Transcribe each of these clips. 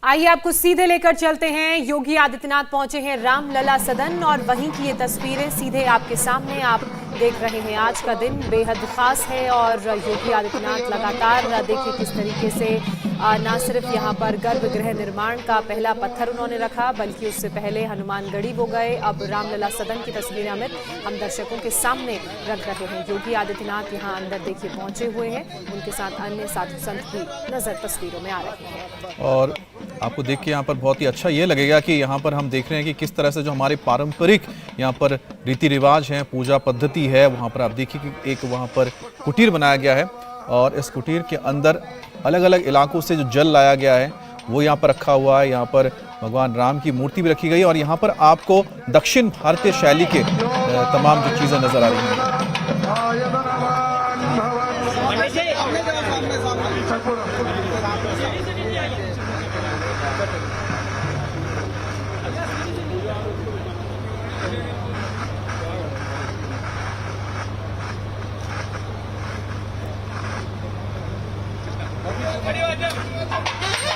आइए आपको सीधे लेकर चलते हैं। योगी आदित्यनाथ पहुंचे हैं रामलला सदन और वहीं की ये तस्वीरें सीधे आपके सामने आप देख रहे हैं। आज का दिन बेहद खास है और योगी आदित्यनाथ लगातार देखिए किस तरीके से न सिर्फ यहाँ पर गर्भगृह निर्माण का पहला पत्थर उन्होंने रखा, बल्कि उससे पहले हनुमानगढ़ी वो गए। अब रामलला सदन की तस्वीरें अमित हम दर्शकों के सामने रख रहे हैं। योगी आदित्यनाथ यहाँ अंदर देखिए पहुंचे हुए हैं, उनके साथ अन्य साधु संत भी नजर तस्वीरों में आ रहे हैं। और आपको देख के यहाँ पर बहुत ही अच्छा ये लगेगा कि यहाँ पर हम देख रहे हैं कि किस तरह से जो हमारे पारंपरिक यहाँ पर रीति रिवाज हैं, पूजा पद्धति है, वहाँ पर आप देखिए कि एक वहाँ पर कुटीर बनाया गया है और इस कुटीर के अंदर अलग अलग इलाकों से जो जल लाया गया है वो यहाँ पर रखा हुआ है। यहाँ पर भगवान राम की मूर्ति भी रखी गई है और यहाँ पर आपको दक्षिण भारतीय शैली के तमाम जो चीज़ें नजर आ रही हैं।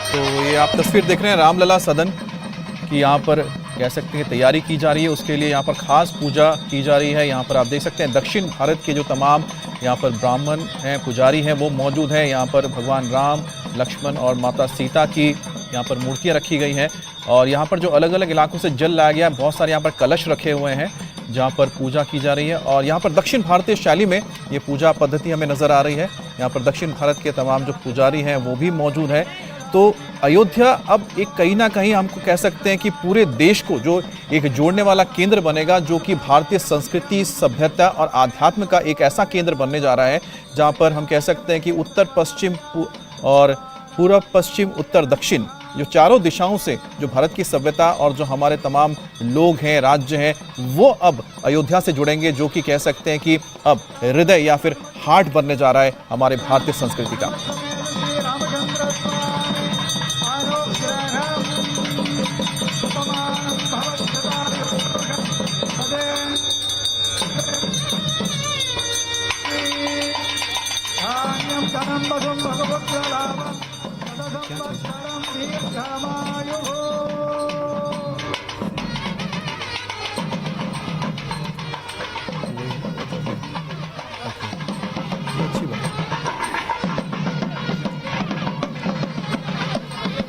तो ये आप तस्वीर देख रहे हैं रामलला सदन की, यहाँ पर कह सकते हैं तैयारी की जा रही है। उसके लिए यहाँ पर खास पूजा की जा रही है। यहाँ पर आप देख सकते हैं दक्षिण भारत के जो तमाम यहाँ पर ब्राह्मण हैं, पुजारी हैं, वो मौजूद हैं। यहाँ पर भगवान राम, लक्ष्मण और माता सीता की यहाँ पर मूर्तियाँ रखी गई हैं और यहाँ पर जो अलग अलग इलाकों से जल लाया गया है, बहुत सारे यहाँ पर कलश रखे हुए हैं जहाँ पर पूजा की जा रही है। और यहाँ पर दक्षिण भारतीय शैली में ये पूजा पद्धति हमें नज़र आ रही है। यहाँ पर दक्षिण भारत के तमाम जो पुजारी हैं वो भी मौजूद हैं। तो अयोध्या अब एक कहीं ना कहीं हमको कह सकते हैं कि पूरे देश को जो एक जोड़ने वाला केंद्र बनेगा, जो कि भारतीय संस्कृति, सभ्यता और आध्यात्म का एक ऐसा केंद्र बनने जा रहा है जहाँ पर हम कह सकते हैं कि उत्तर पश्चिम और पूर्व पश्चिम उत्तर दक्षिण जो चारों दिशाओं से जो भारत की सभ्यता और जो हमारे तमाम लोग हैं, राज्य हैं, वो अब अयोध्या से जुड़ेंगे, जो कि कह सकते हैं कि अब हृदय या फिर हार्ट बनने जा रहा है हमारे भारतीय संस्कृति का।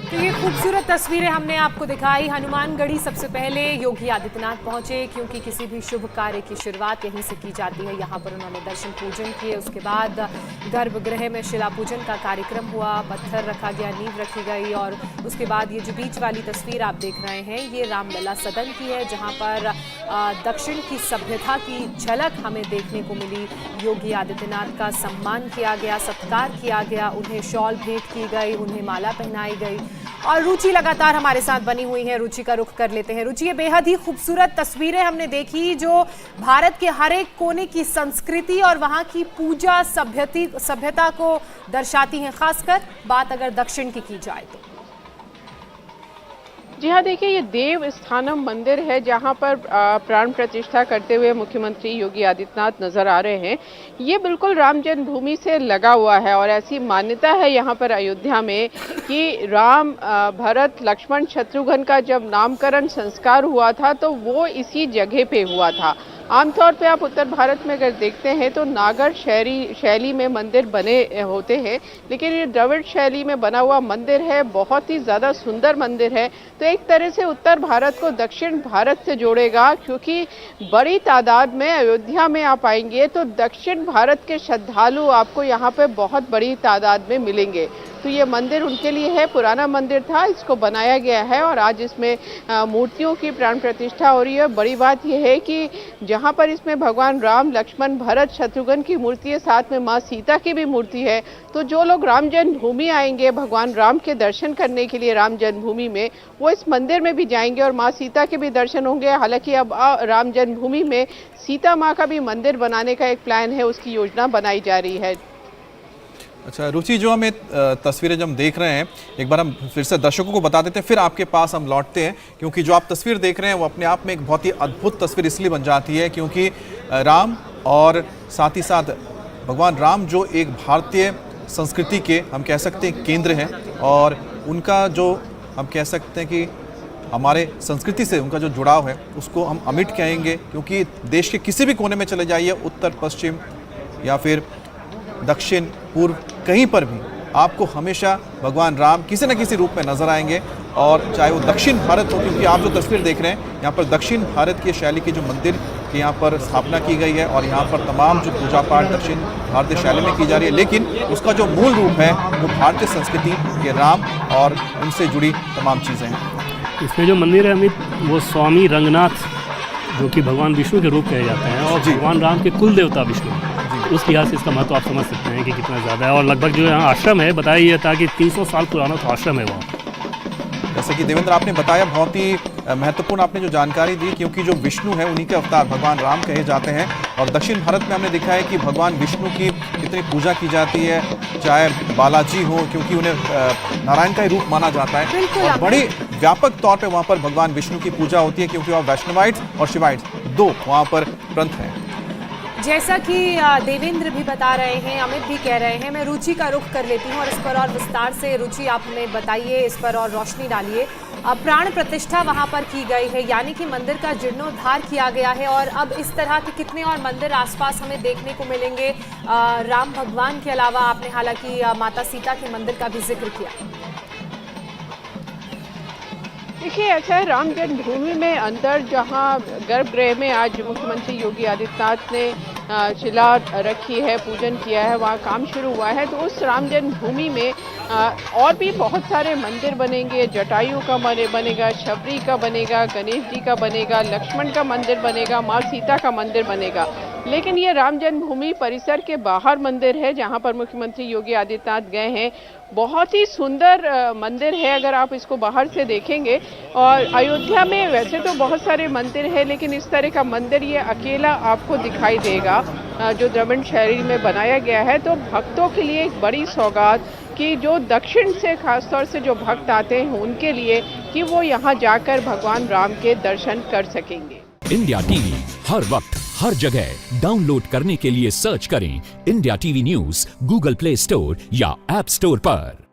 तो ये खूबसूरत तस्वीरें हमने आपको दिखाई। हनुमानगढ़ी सबसे पहले योगी आदित्यनाथ पहुंचे, क्योंकि किसी भी शुभ कार्य की शुरुआत यहीं से की जाती है। यहाँ पर उन्होंने दर्शन पूजन किए, उसके बाद गर्भगृह में शिला पूजन का कार्यक्रम हुआ, पत्थर रखा गया, नींव रखी गई और उसके बाद ये जो बीच वाली तस्वीर आप देख रहे हैं ये रामलला सदन की है, जहाँ पर दक्षिण की सभ्यता की झलक हमें देखने को मिली। योगी आदित्यनाथ का सम्मान किया गया, सत्कार किया गया, उन्हें शॉल भेंट की गई, उन्हें माला पहनाई गई और रुचि लगातार हमारे साथ बनी हुई है। रुचि का रुख कर लेते हैं। रुचि, ये बेहद ही खूबसूरत तस्वीरें हमने देखी जो भारत के हर एक कोने की संस्कृति और वहाँ की पूजा सभ्यता को दर्शाती हैं, खासकर बात अगर दक्षिण की जाए तो। जी हाँ, देखिए ये देव स्थानम मंदिर है जहाँ पर प्राण प्रतिष्ठा करते हुए मुख्यमंत्री योगी आदित्यनाथ नजर आ रहे हैं। ये बिल्कुल राम जन्मभूमि से लगा हुआ है और ऐसी मान्यता है यहाँ पर अयोध्या में कि राम, भरत, लक्ष्मण, शत्रुघ्न का जब नामकरण संस्कार हुआ था तो वो इसी जगह पे हुआ था। आमतौर पे आप उत्तर भारत में अगर देखते हैं तो नागर शैली में मंदिर बने होते हैं, लेकिन ये द्रविड़ शैली में बना हुआ मंदिर है, बहुत ही ज़्यादा सुंदर मंदिर है। तो एक तरह से उत्तर भारत को दक्षिण भारत से जोड़ेगा, क्योंकि बड़ी तादाद में अयोध्या में आप आएंगे तो दक्षिण भारत के श्रद्धालु आपको यहाँ पे बहुत बड़ी तादाद में मिलेंगे। तो ये मंदिर उनके लिए है, पुराना मंदिर था, इसको बनाया गया है और आज इसमें मूर्तियों की प्राण प्रतिष्ठा हो रही है। बड़ी बात यह है कि जहाँ पर इसमें भगवान राम, लक्ष्मण, भरत, शत्रुघ्न की मूर्ति है, साथ में माँ सीता की भी मूर्ति है। तो जो लोग राम जन्मभूमि आएंगे भगवान राम के दर्शन करने के लिए राम जन्मभूमि में, वो इस मंदिर में भी जाएंगे और माँ सीता के भी दर्शन होंगे। हालांकि अब राम जन्मभूमि में सीता माँ का भी मंदिर बनाने का एक प्लान है, उसकी योजना बनाई जा रही है। अच्छा रुचि, जो हमें तस्वीरें जब हम देख रहे हैं, एक बार हम फिर से दर्शकों को बता देते हैं, फिर आपके पास हम लौटते हैं, क्योंकि जो आप तस्वीर देख रहे हैं वो अपने आप में एक बहुत ही अद्भुत तस्वीर इसलिए बन जाती है क्योंकि राम और साथ ही साथ भगवान राम जो एक भारतीय संस्कृति के हम कह सकते हैं केंद्र हैं और उनका जो हम कह सकते हैं कि हमारे संस्कृति से उनका जो जुड़ाव है उसको हम अमिट कहेंगे, क्योंकि देश के किसी भी कोने में चले जाइए, उत्तर पश्चिम या फिर दक्षिण पूर्व, कहीं पर भी आपको हमेशा भगवान राम किसी न किसी रूप में नजर आएंगे। और चाहे वो दक्षिण भारत हो, क्योंकि आप जो तस्वीर देख रहे हैं यहाँ पर दक्षिण भारत की शैली के जो मंदिर की यहाँ पर स्थापना की गई है और यहाँ पर तमाम जो पूजा पाठ दक्षिण भारतीय शैली में की जा रही है, लेकिन उसका जो मूल रूप है वो भारतीय संस्कृति के राम और उनसे जुड़ी तमाम चीज़ें हैं। इसमें जो मंदिर है अमित, वो स्वामी रंगनाथ, जो कि भगवान विष्णु के रूप कहे जाते हैं और भगवान राम के कुल देवता विष्णु, उस लिहाज से इसका महत्व आप समझ सकते हैं कि कितना ज़्यादा है। और लगभग जो यहाँ आश्रम है, बताया ये था कि 300 साल पुराना तो आश्रम है वहाँ। जैसे कि देवेंद्र आपने बताया, बहुत ही महत्वपूर्ण आपने जो जानकारी दी, क्योंकि जो विष्णु है उन्हीं के अवतार भगवान राम कहे जाते हैं। और दक्षिण भारत में हमने देखा है कि भगवान विष्णु की कितनी पूजा की जाती है, चाहे बालाजी हो, क्योंकि उन्हें नारायण का ही रूप माना जाता है, और बड़ी व्यापक तौर पे वहाँ पर भगवान विष्णु की पूजा होती है, क्योंकि वहाँ वैष्णवाइट्स और शिवाइट्स दो वहाँ पर पंथ हैं। जैसा कि देवेंद्र भी बता रहे हैं, अमित भी कह रहे हैं, मैं रुचि का रुख कर लेती हूँ और इस पर और विस्तार से रुचि आप हमें बताइए, इस पर और रोशनी डालिए। प्राण प्रतिष्ठा वहाँ पर की गई है, यानी कि मंदिर का जीर्णोद्धार किया गया है, और अब इस तरह के कितने और मंदिर आसपास हमें देखने को मिलेंगे राम भगवान के अलावा? आपने हालांकि माता सीता के मंदिर का भी जिक्र किया। देखिए, ऐसा है, राम जन्मभूमि में अंदर जहां गर्भगृह में आज मुख्यमंत्री योगी आदित्यनाथ ने शिला रखी है, पूजन किया है, वहाँ काम शुरू हुआ है, तो उस राम जन्मभूमि में और भी बहुत सारे मंदिर बनेंगे। जटायु का बनेगा, शबरी का बनेगा, गणेश जी का बनेगा, लक्ष्मण का मंदिर बनेगा, माँ सीता का मंदिर बनेगा। लेकिन ये राम जन्मभूमि परिसर के बाहर मंदिर है जहाँ पर मुख्यमंत्री योगी आदित्यनाथ गए हैं। बहुत ही सुंदर मंदिर है अगर आप इसको बाहर से देखेंगे। और अयोध्या में वैसे तो बहुत सारे मंदिर हैं, लेकिन इस तरह का मंदिर ये अकेला आपको दिखाई देगा जो द्रविड़ शैली में बनाया गया है। तो भक्तों के लिए एक बड़ी सौगात कि जो दक्षिण से खासतौर से जो भक्त आते हैं उनके लिए, कि वो यहाँ जाकर भगवान राम के दर्शन कर सकेंगे। इंडिया टीवी हर वक्त हर जगह डाउनलोड करने के लिए सर्च करें India TV news Google play store या ऐप स्टोर पर।